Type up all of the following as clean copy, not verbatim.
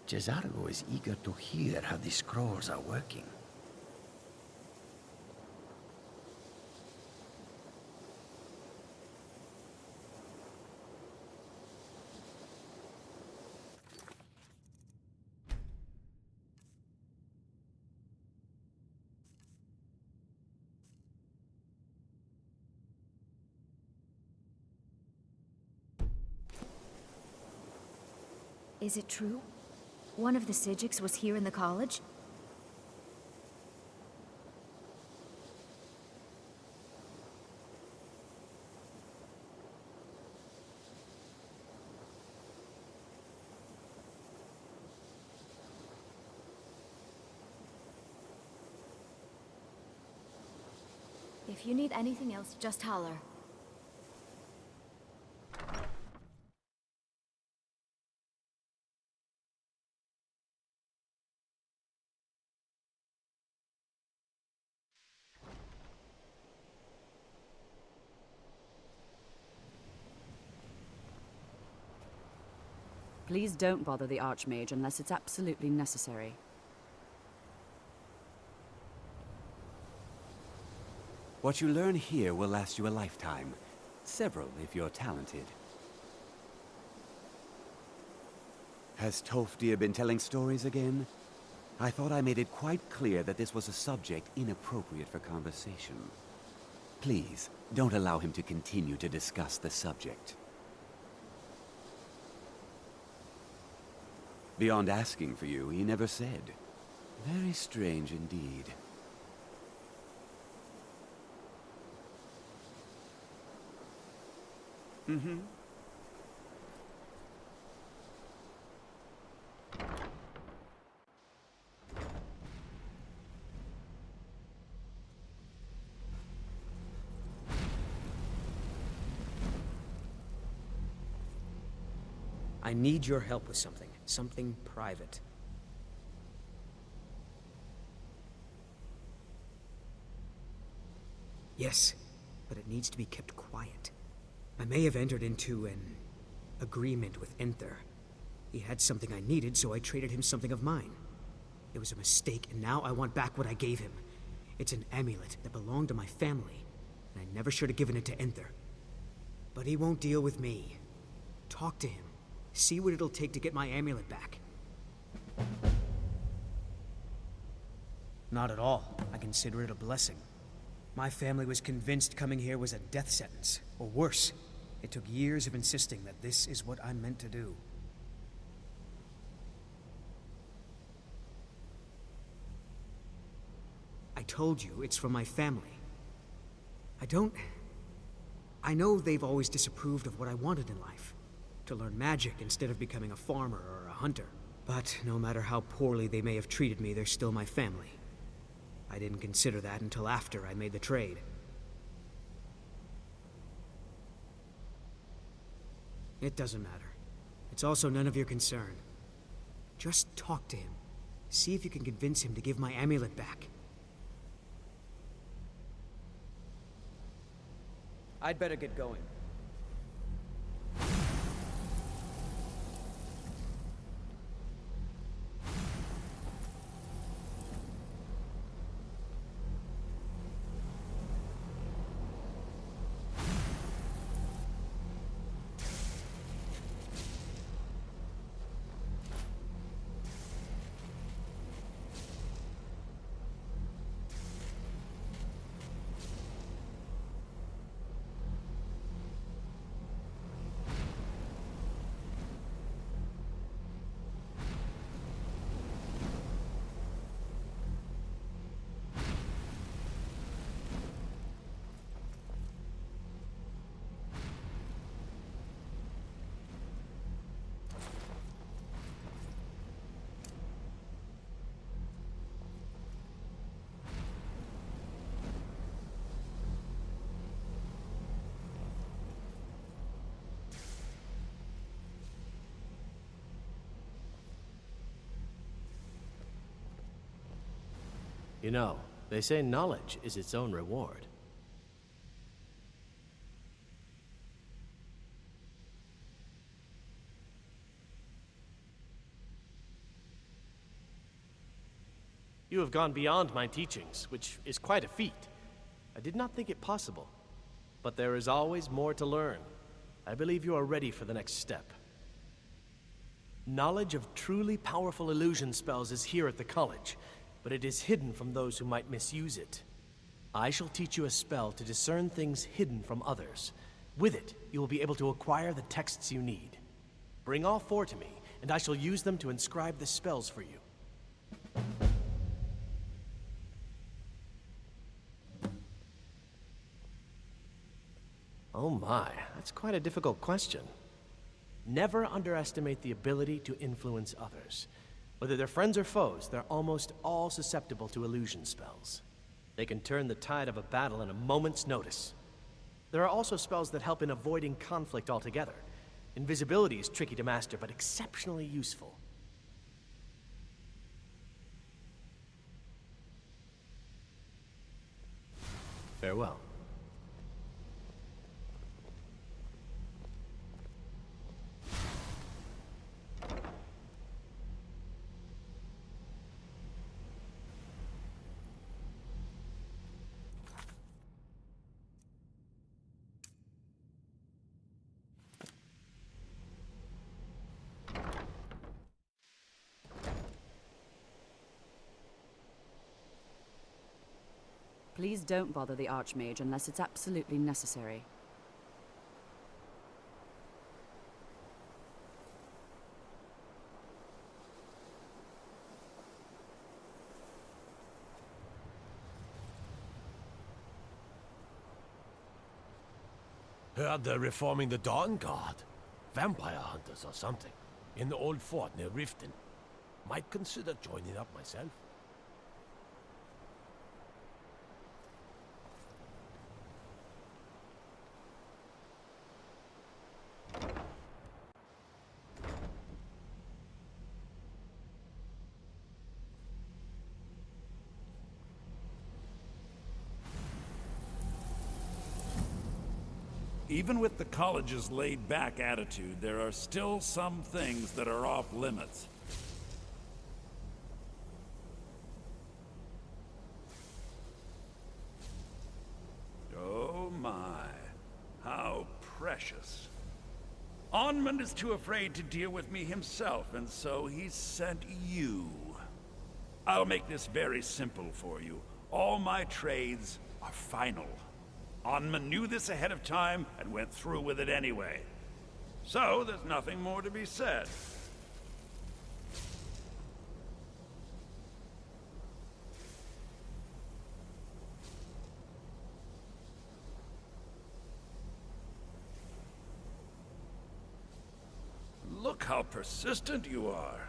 Cesargo is eager to hear how the scrolls are working. Is it true? One of the Psijics was here in the college? If you need anything else, just holler. Please don't bother the Archmage unless it's absolutely necessary. What you learn here will last you a lifetime. Several, if you're talented. Has Tolfdir been telling stories again? I thought I made it quite clear that this was a subject inappropriate for conversation. Please, don't allow him to continue to discuss the subject. Beyond asking for you, he never said. Very strange indeed. Mm-hmm. I need your help with something. Something private. Yes, but it needs to be kept quiet. I may have entered into an agreement with Enther. He had something I needed, so I traded him something of mine. It was a mistake, and now I want back what I gave him. It's an amulet that belonged to my family, and I never should have given it to Enther. But he won't deal with me. Talk to him. See what it'll take to get my amulet back. Not at all. I consider it a blessing. My family was convinced coming here was a death sentence, or worse. It took years of insisting that this is what I'm meant to do. I told you, it's from my family. I know they've always disapproved of what I wanted in life. To learn magic instead of becoming a farmer or a hunter. But no matter how poorly they may have treated me, they're still my family. I didn't consider that until after I made the trade. It doesn't matter. It's also none of your concern. Just talk to him. See if you can convince him to give my amulet back. I'd better get going. You know, they say knowledge is its own reward. You have gone beyond my teachings, which is quite a feat. I did not think it possible. But there is always more to learn. I believe you are ready for the next step. Knowledge of truly powerful illusion spells is here at the college, but it is hidden from those who might misuse it. I shall teach you a spell to discern things hidden from others. With it, you will be able to acquire the texts you need. Bring all 4 to me, and I shall use them to inscribe the spells for you. Oh my, that's quite a difficult question. Never underestimate the ability to influence others. Whether they're friends or foes, they're almost all susceptible to illusion spells. They can turn the tide of a battle in a moment's notice. There are also spells that help in avoiding conflict altogether. Invisibility is tricky to master, but exceptionally useful. Farewell. Please don't bother the Archmage unless it's absolutely necessary. Heard they're reforming the Dawn Guard. Vampire hunters or something. In the old fort near Riften. Might consider joining up myself. Even with the college's laid-back attitude, there are still some things that are off-limits. Oh my, how precious. Onmund is too afraid to deal with me himself, and so he's sent you. I'll make this very simple for you. All my trades are final. Onmund knew this ahead of time and went through with it anyway. So, there's nothing more to be said. Look how persistent you are.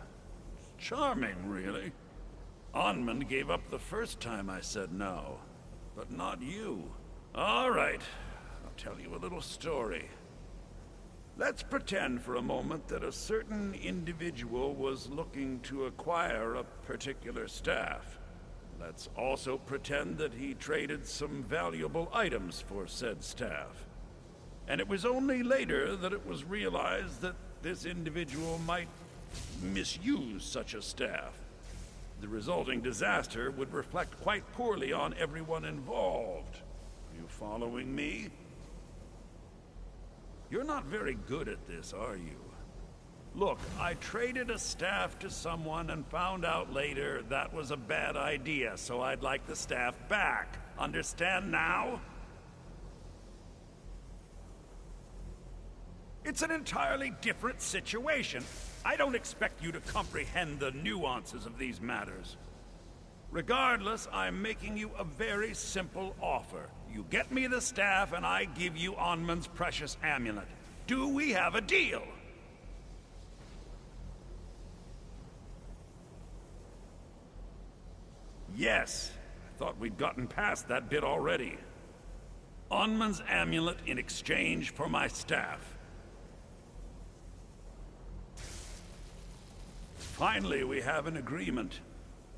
Charming, really. Onmund gave up the first time I said no, but not you. All right, I'll tell you a little story. Let's pretend for a moment that a certain individual was looking to acquire a particular staff. Let's also pretend that he traded some valuable items for said staff. And it was only later that it was realized that this individual might misuse such a staff. The resulting disaster would reflect quite poorly on everyone involved. You following me? You're not very good at this, are you? Look, I traded a staff to someone and found out later that was a bad idea, so I'd like the staff back. Understand now? It's an entirely different situation. I don't expect you to comprehend the nuances of these matters. Regardless, I'm making you a very simple offer. You get me the staff, and I give you Onmund's precious amulet. Do we have a deal? Yes. I thought we'd gotten past that bit already. Onmund's amulet in exchange for my staff. Finally, we have an agreement.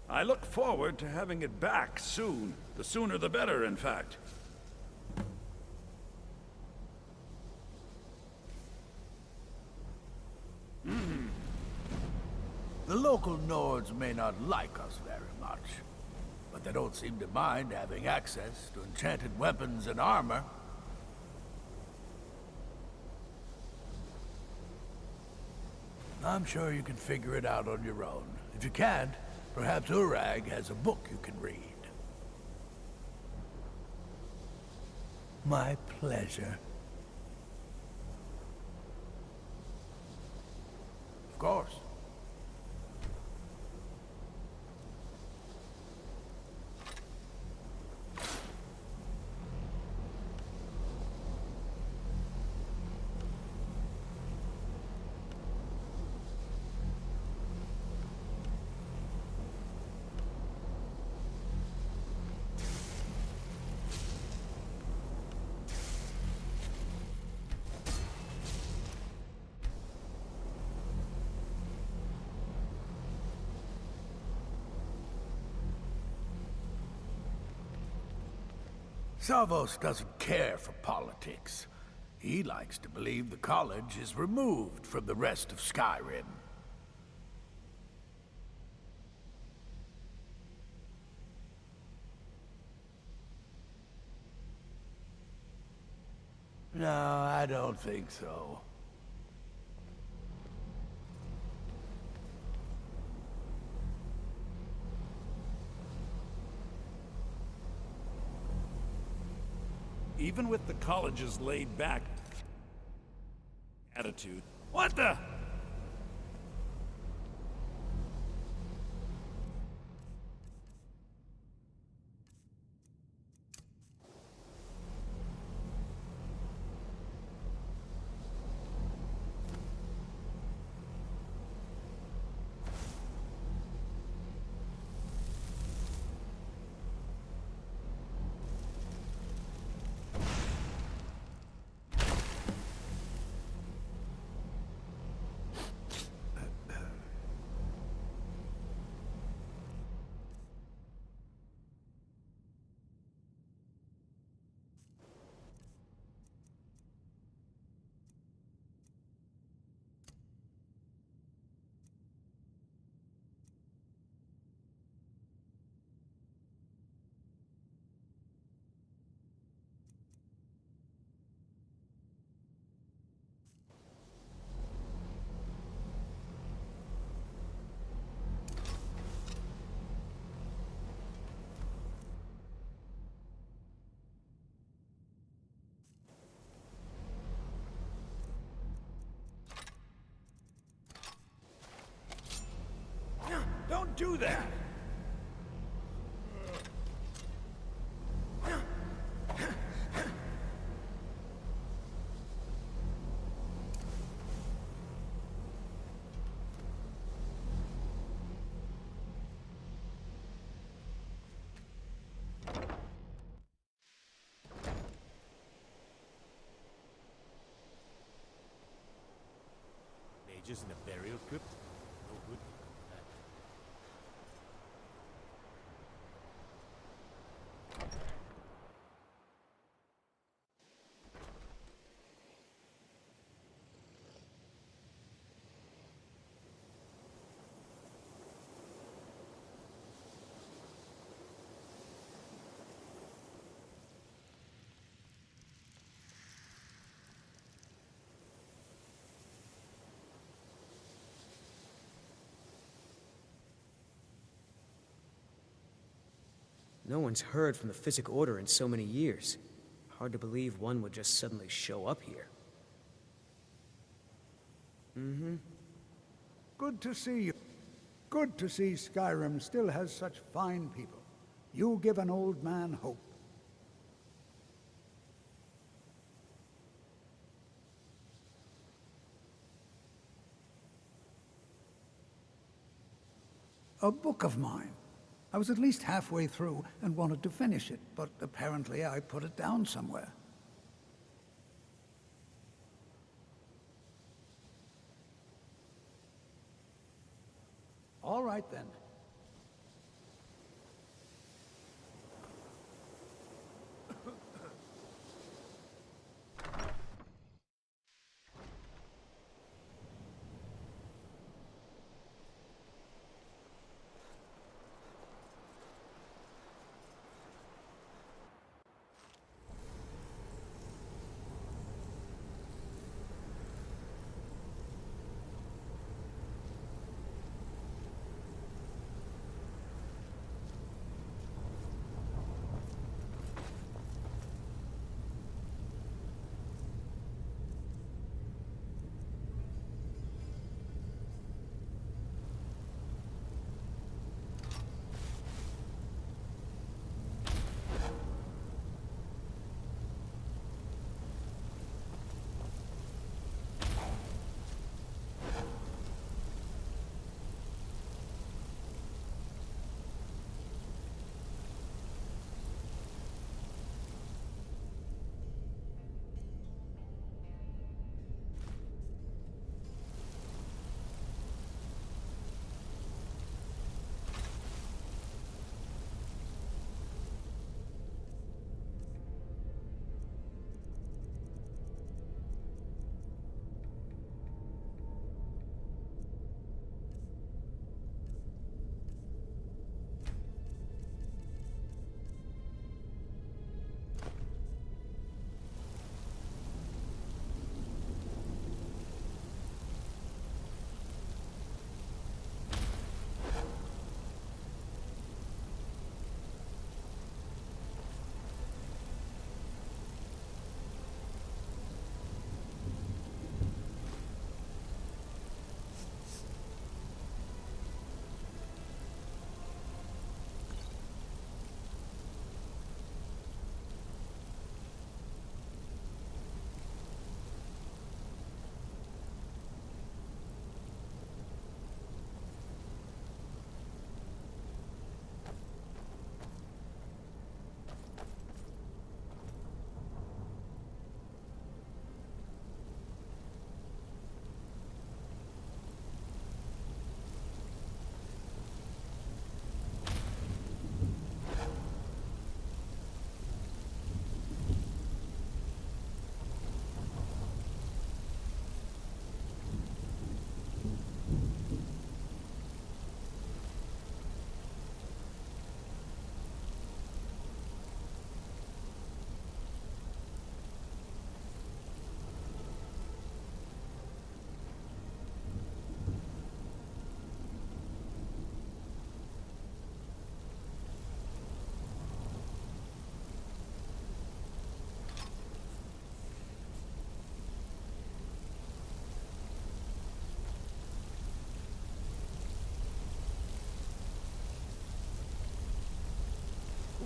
I look forward to having it back soon. The sooner the better, in fact. The local Nords may not like us very much, but they don't seem to mind having access to enchanted weapons and armor. I'm sure you can figure it out on your own. If you can't, perhaps Urag has a book you can read. My pleasure. Of course. Savos doesn't care for politics. He likes to believe the college is removed from the rest of Skyrim. No, I don't think so. Even with the college's laid-back attitude... What the? Don't do that! Mages in a burial crypt? No good. No one's heard from the Physic Order in so many years. Hard to believe one would just suddenly show up here. Good to see you. Good to see Skyrim still has such fine people. You give an old man hope. A book of mine. I was at least halfway through and wanted to finish it, but apparently I put it down somewhere. All right, then.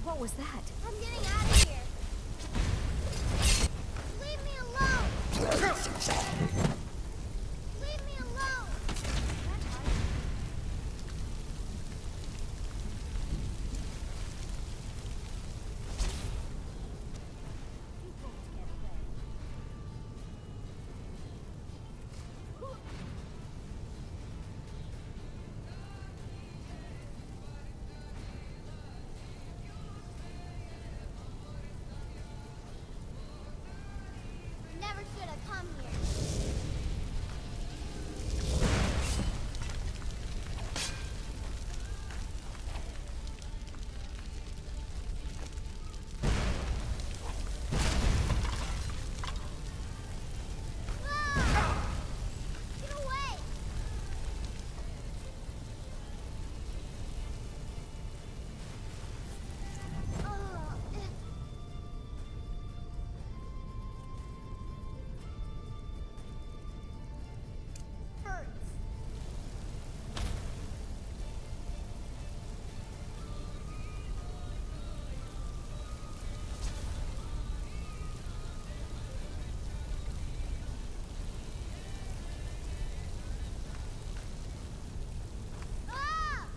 What was that? I'm getting out of here. Leave me alone. Leave me alone. Never should have come here. Ah! Get away! Oh, hurts. Ah!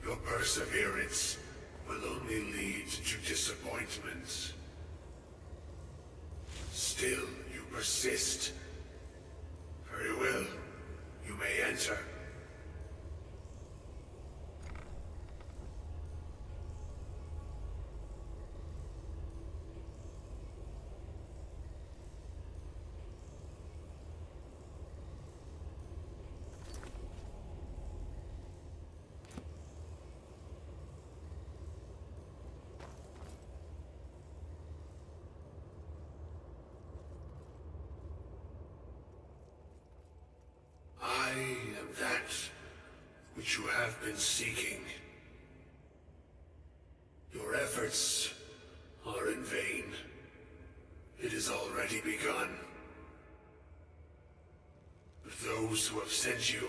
Your perseverance will only lead to disappointments. Still, you persist. Very well. You may enter. I am that which you have been seeking. Your efforts are in vain. It has already begun. But those who have sent you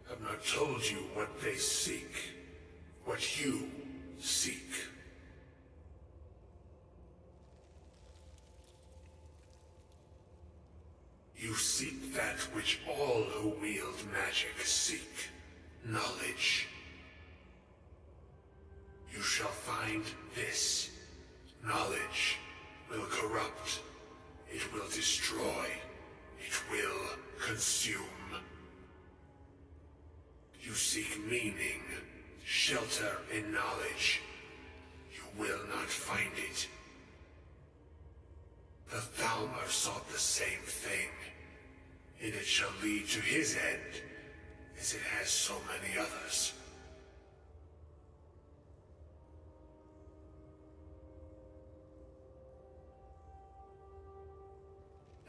have not told you what they seek, what you seek. You seek that which all who wield magic seek. Knowledge. You shall find this. Knowledge will corrupt. It will destroy. It will consume. You seek meaning, shelter in knowledge. You will not find it. The Thalmor sought the same thing, and it shall lead to his end, as it has so many others.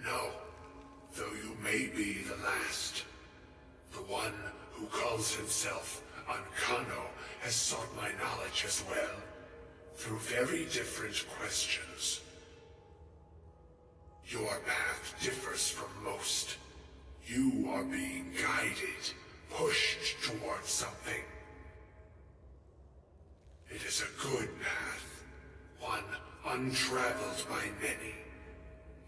No, though you may be the last, the one who calls himself Ancano has sought my knowledge as well, through very different questions. Your path differs from most. You are being guided, pushed towards something. It is a good path, one untraveled by many.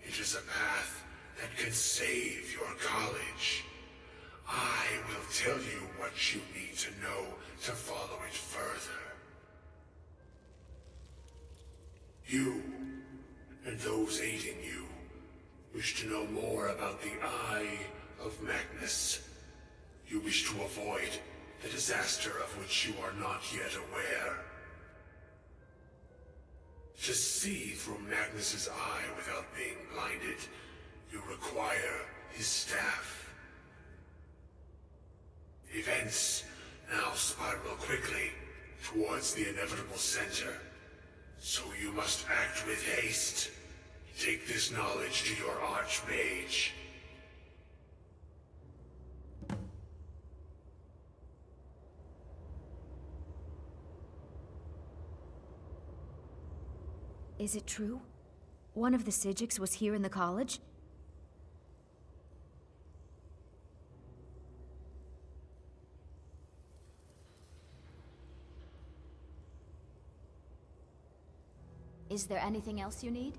It is a path that can save your college. I will tell you what you need to know to follow it further. You, and those aiding you, wish to know more about the Eye of Magnus. You wish to avoid the disaster of which you are not yet aware. To see through Magnus's eye without being blinded, you require his staff. Events now spiral quickly towards the inevitable center, so you must act with haste. Take this knowledge to your Archmage. Is it true? One of the Psijics was here in the college? Is there anything else you need?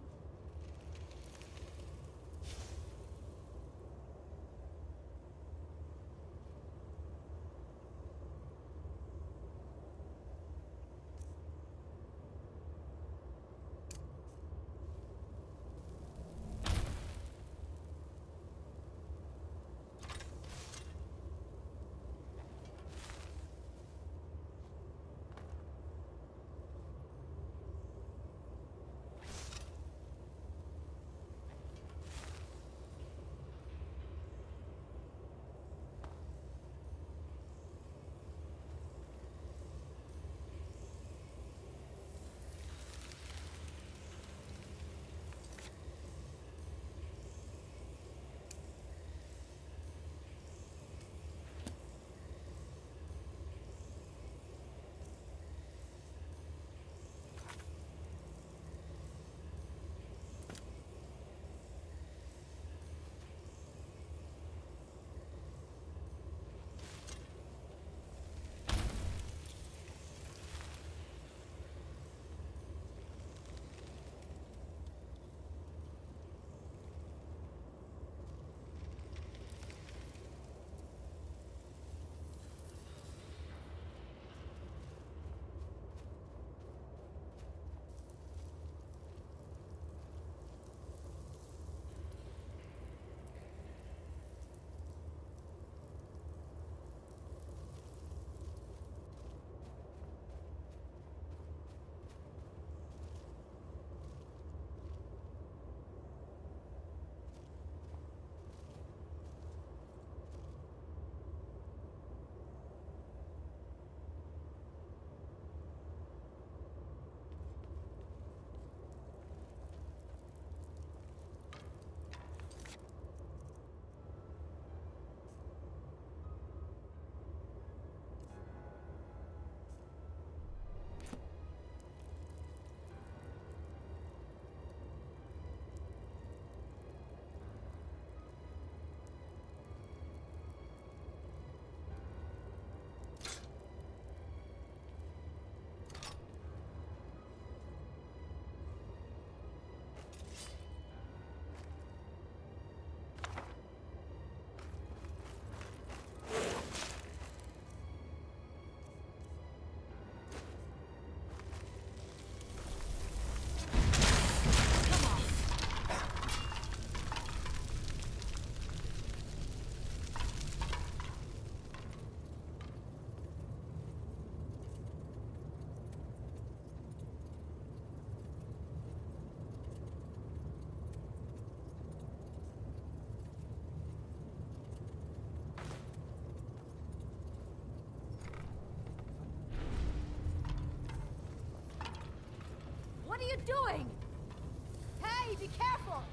doing? Hey, be careful!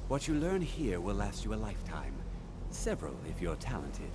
What you learn here will last you a lifetime. Several, if you're talented.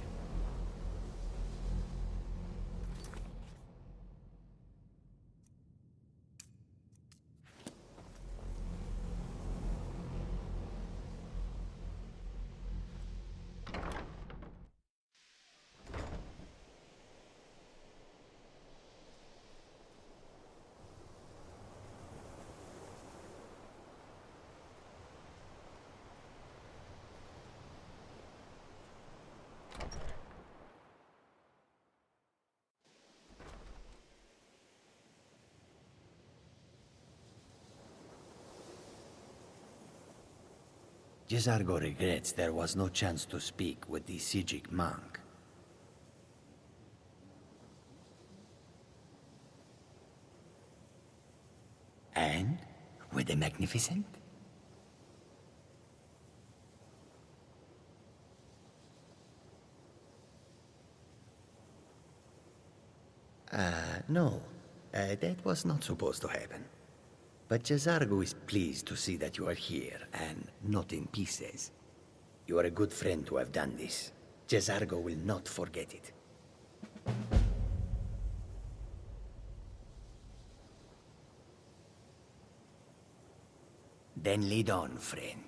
Jezargo regrets there was no chance to speak with the Sijic monk. And? Were they magnificent? No. That was not supposed to happen. But Jezargo is pleased to see that you are here, and not in pieces. You are a good friend to have done this. Jezargo will not forget it. Then lead on, friend.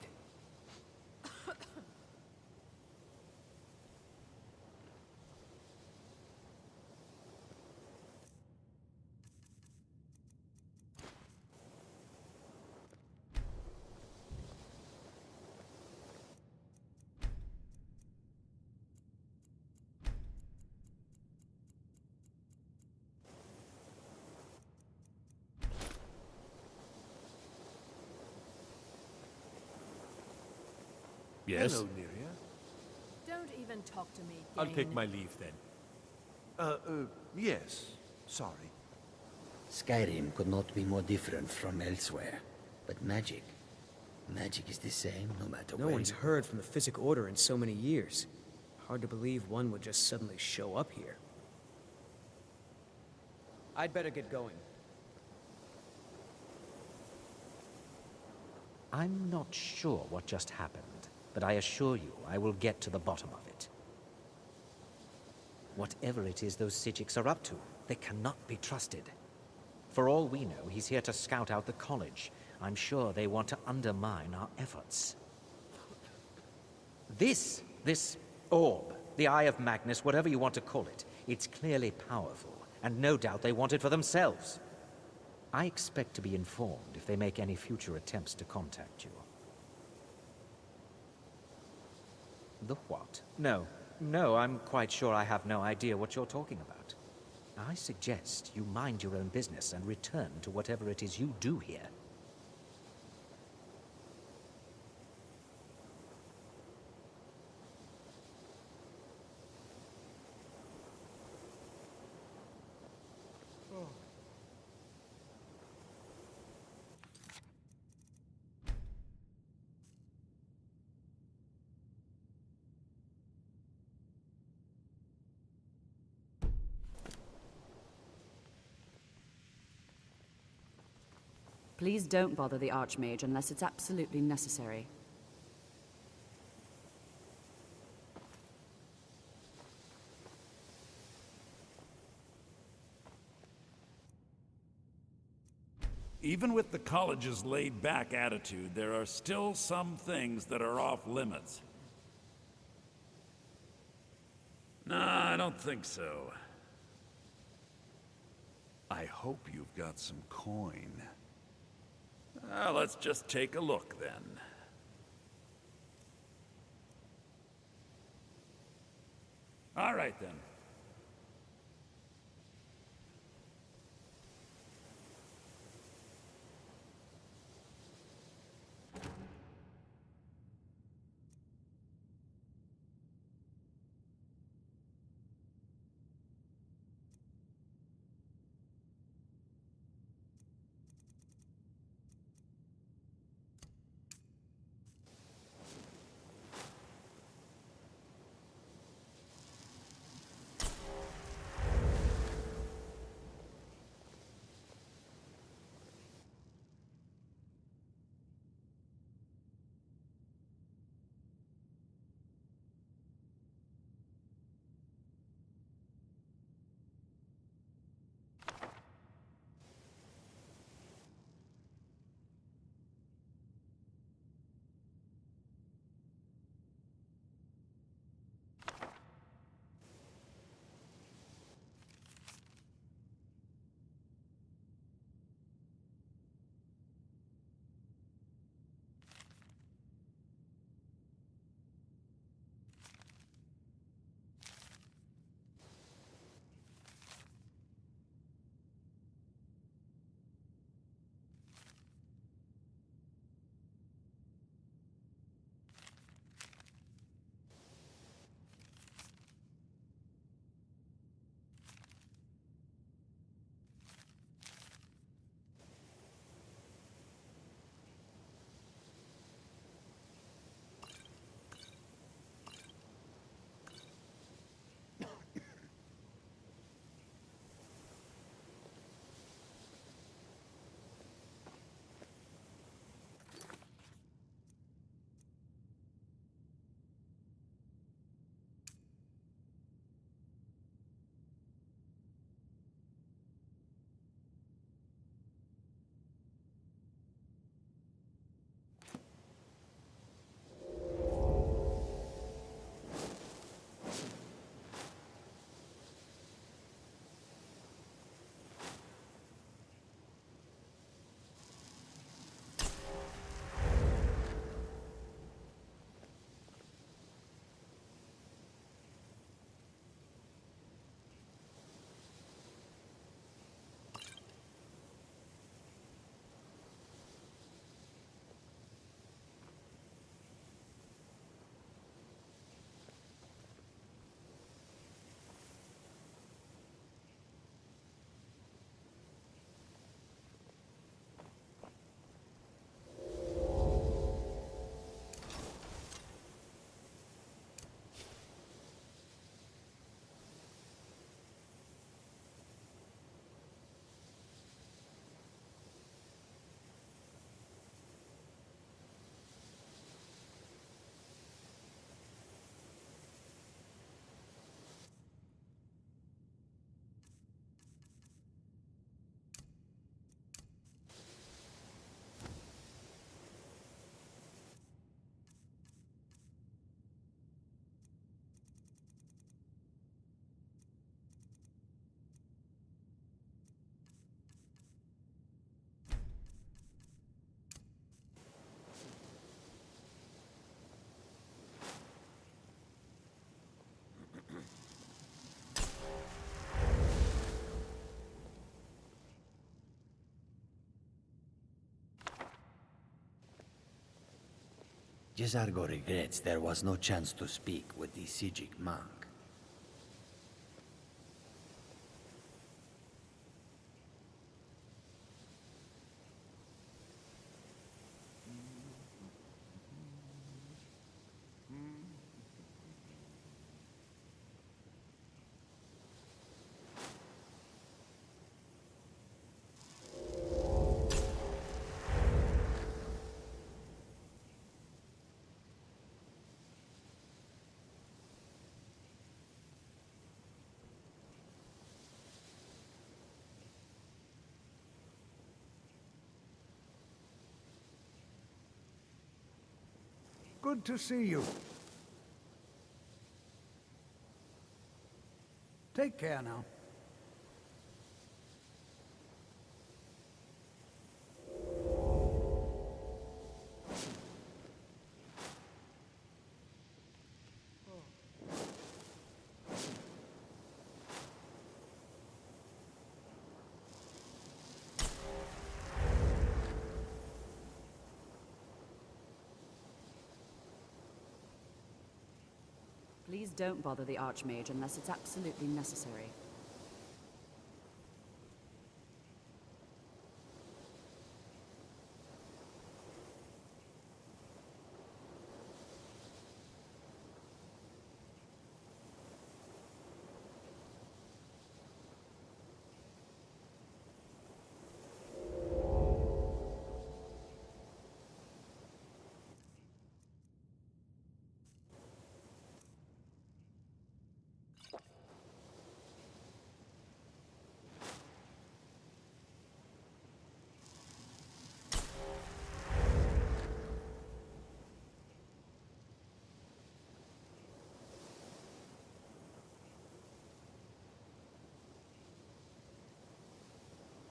Yes? Hello, Neria. Don't even talk to me, I'll take my leave then. Yes. Sorry. Skyrim could not be more different from elsewhere. But magic... magic is the same no matter No where one's you- heard from the Physic Order in so many years. Hard to believe one would just suddenly show up here. I'd better get going. I'm not sure what just happened, but I assure you I will get to the bottom of it. Whatever it is those Sijics are up to, they cannot be trusted. For all we know, he's here to scout out the college. I'm sure they want to undermine our efforts. This orb, the Eye of Magnus, whatever you want to call it, it's clearly powerful, and no doubt they want it for themselves. I expect to be informed if they make any future attempts to contact you. The what? No, I'm quite sure I have no idea what you're talking about. I suggest you mind your own business and return to whatever it is you do here. Please don't bother the Archmage unless it's absolutely necessary. Even with the college's laid-back attitude, there are still some things that are off limits. Nah, I don't think so. I hope you've got some coin. Let's just take a look, then. All right, then. Jezargo regrets there was no chance to speak with the Sijic monk. Good to see you. Take care now. Please don't bother the Archmage unless it's absolutely necessary.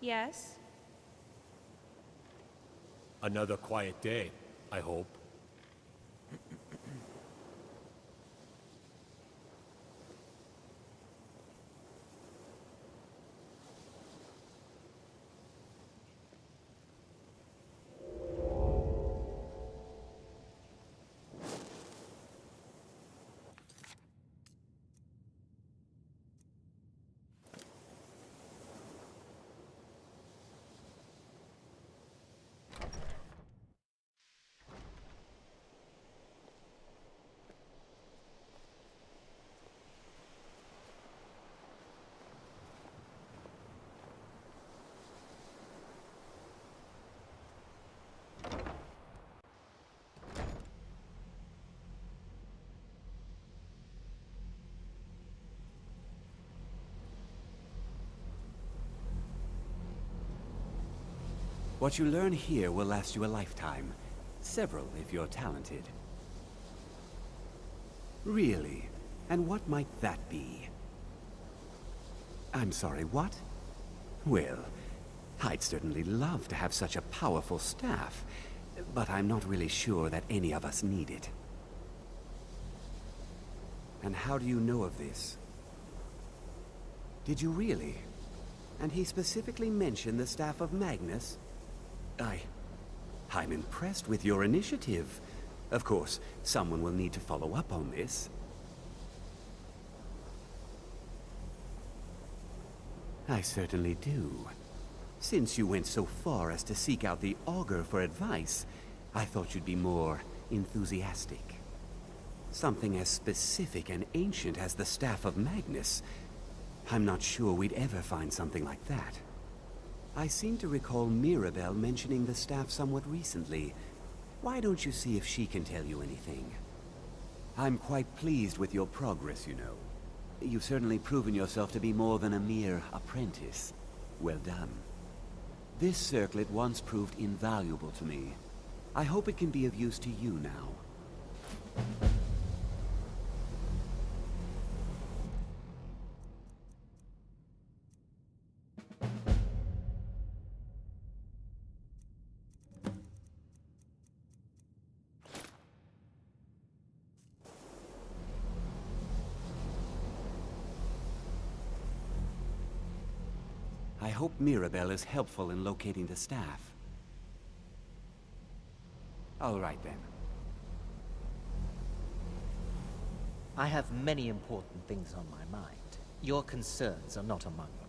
Yes? Another quiet day, I hope. What you learn here will last you a lifetime. Several, if you're talented. Really? And what might that be? I'm sorry, what? Well, I'd certainly love to have such a powerful staff, but I'm not really sure that any of us need it. And how do you know of this? Did you really? And he specifically mentioned the staff of Magnus? I'm impressed with your initiative. Of course, someone will need to follow up on this. I certainly do. Since you went so far as to seek out the Augur for advice, I thought you'd be more enthusiastic. Something as specific and ancient as the Staff of Magnus. I'm not sure we'd ever find something like that. I seem to recall Mirabelle mentioning the staff somewhat recently. Why don't you see if she can tell you anything? I'm quite pleased with your progress, you know. You've certainly proven yourself to be more than a mere apprentice. Well done. This circlet once proved invaluable to me. I hope it can be of use to you now. I hope Mirabelle is helpful in locating the staff. All right, then. I have many important things on my mind. Your concerns are not among them.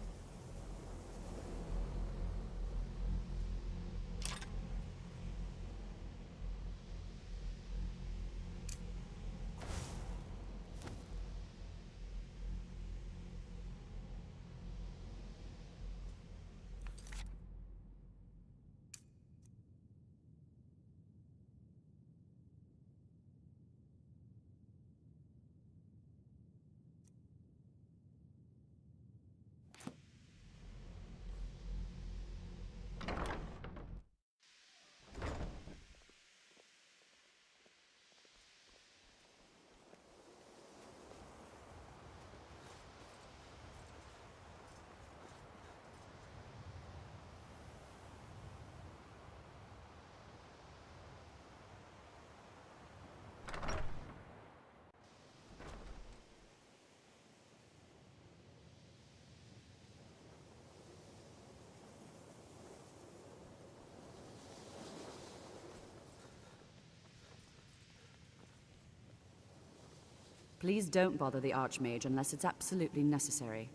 Please don't bother the Archmage unless it's absolutely necessary.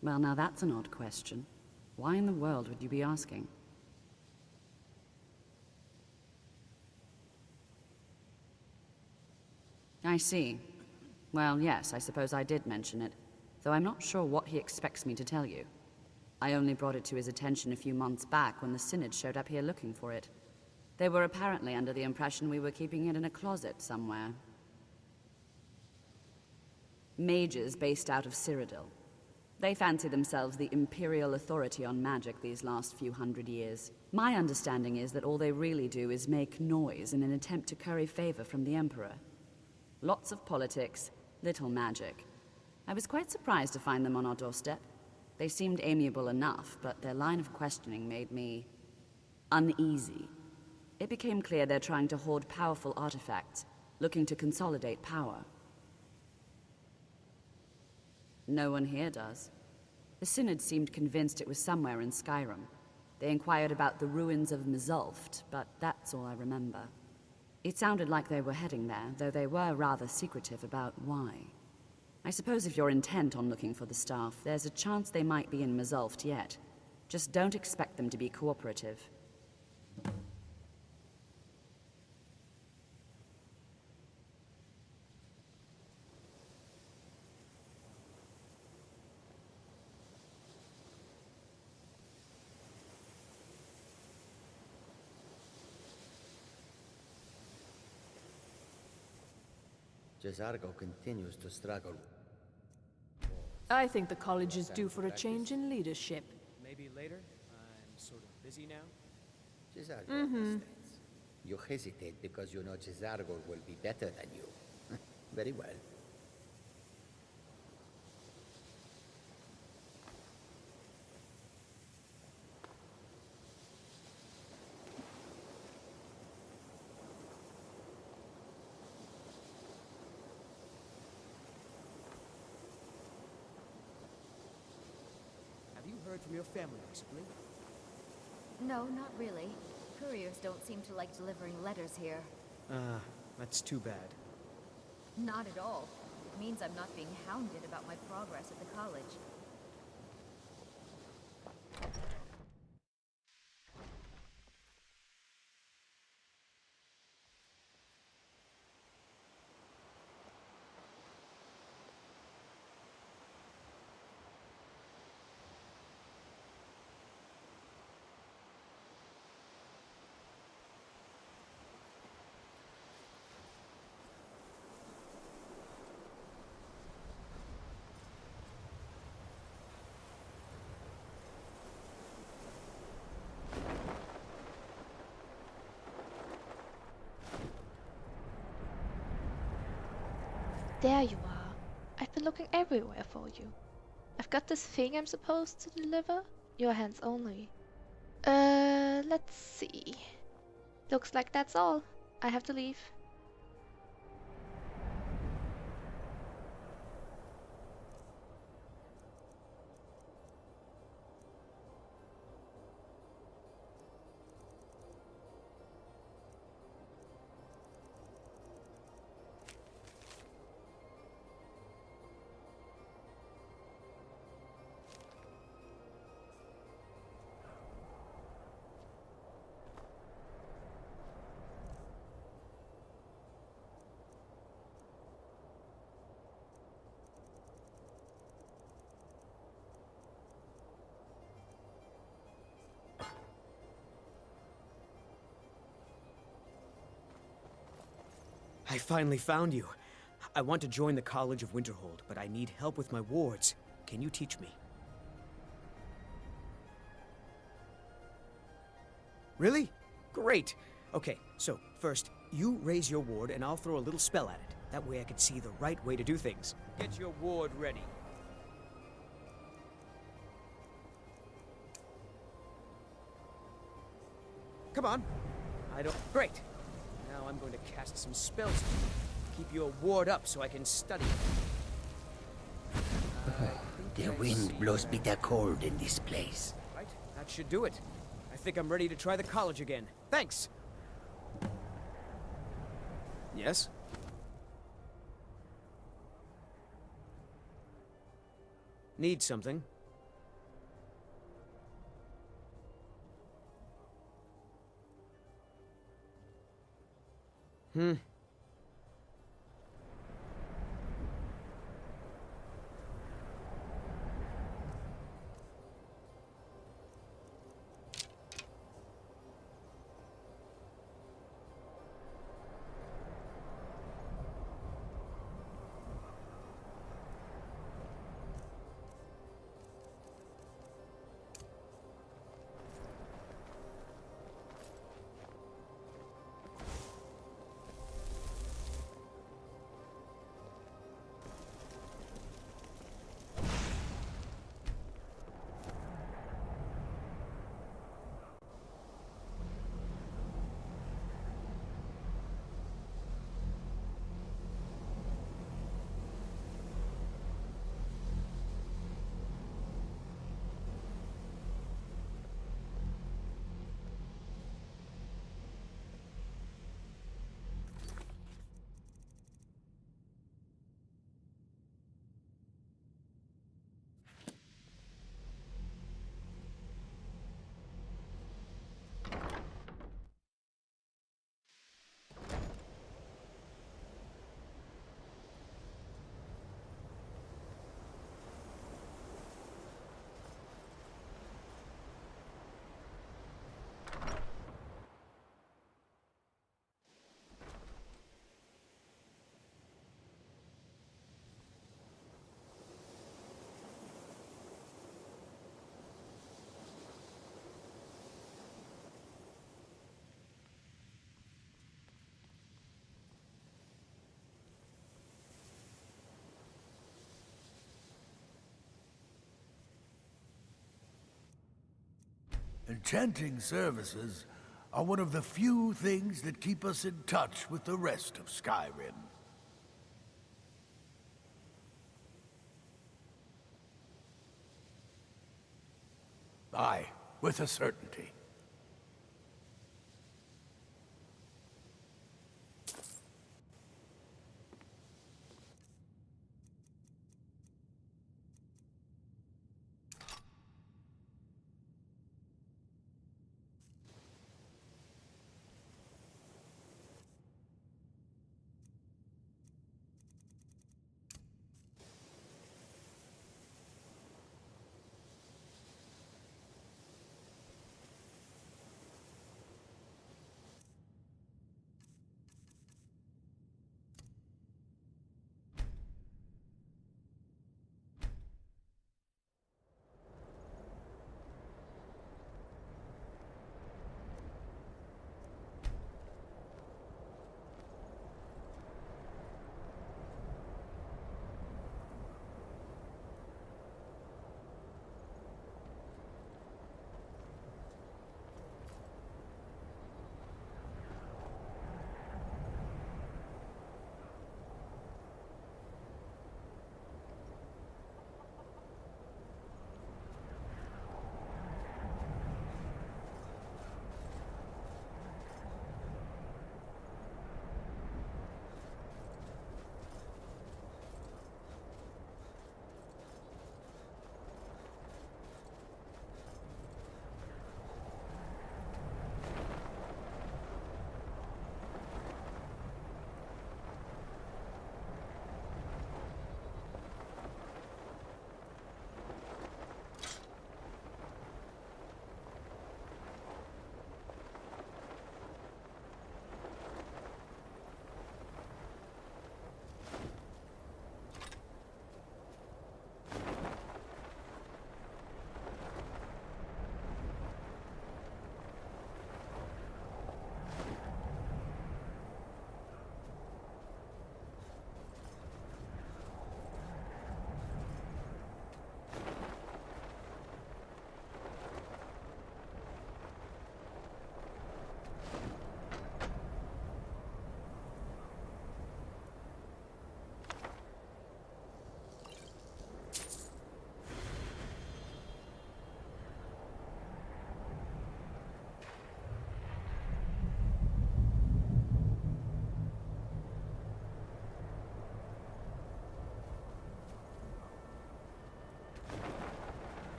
Well, now that's an odd question. Why in the world would you be asking? I see. Well, yes, I suppose I did mention it, though I'm not sure what he expects me to tell you. I only brought it to his attention a few months back when the Synod showed up here looking for it. They were apparently under the impression we were keeping it in a closet somewhere. Mages based out of Cyrodiil. They fancy themselves the imperial authority on magic these last few hundred years. My understanding is that all they really do is make noise in an attempt to curry favor from the Emperor. Lots of politics, little magic. I was quite surprised to find them on our doorstep. They seemed amiable enough, but their line of questioning made me uneasy. It became clear they're trying to hoard powerful artifacts, looking to consolidate power. No one here does. The Synod seemed convinced it was somewhere in Skyrim. They inquired about the ruins of Mizulft, but that's all I remember. It sounded like they were heading there, though they were rather secretive about why. I suppose if you're intent on looking for the staff, there's a chance they might be in Mizulft yet. Just don't expect them to be cooperative. Jezargo continues to struggle. I think the college is due for a change in leadership. Maybe later? I'm sort of busy now. Jezargo understands. You hesitate because you know Jezargo will be better than you. Very well. Heard from your family recently? No, not really. Couriers don't seem to like delivering letters here. That's too bad. Not at all. It means I'm not being hounded about my progress at the college. There you are. I've been looking everywhere for you. I've got this thing I'm supposed to deliver. Your hands only. Let's see. Looks like that's all. I have to leave. I finally found you. I want to join the College of Winterhold, but I need help with my wards. Can you teach me? Really? Great! Okay, so first, you raise your ward and I'll throw a little spell at it. That way I can see the right way to do things. Get your ward ready. Come on. I don't... Great! Now I'm going to cast some spells. Keep your ward up so I can study. The wind blows bitter cold in this place. Right, that should do it. I think I'm ready to try the college again. Thanks! Yes? Need something? Enchanting services are one of the few things that keep us in touch with the rest of Skyrim. Aye, with a certainty.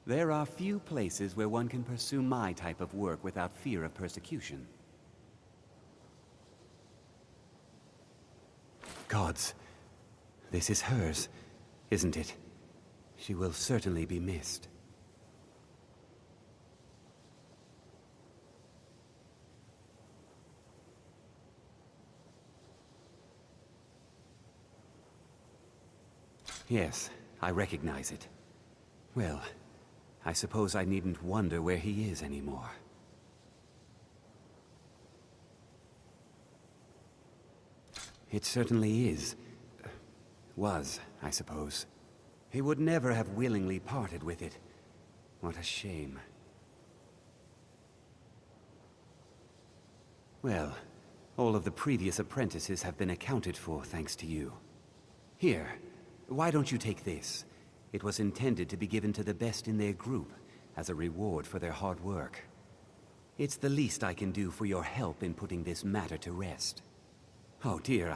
There are few places where one can pursue my type of work without fear of persecution. Gods, this is hers, isn't it? She will certainly be missed. Yes, I recognize it. Well, I suppose I needn't wonder where he is anymore. It certainly is. Was, I suppose. He would never have willingly parted with it. What a shame. Well, all of the previous apprentices have been accounted for thanks to you. Here, why don't you take this? It was intended to be given to the best in their group, as a reward for their hard work. It's the least I can do for your help in putting this matter to rest. Oh dear,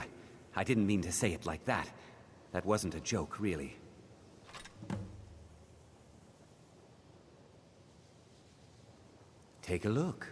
I didn't mean to say it like that. That wasn't a joke, really. Take a look.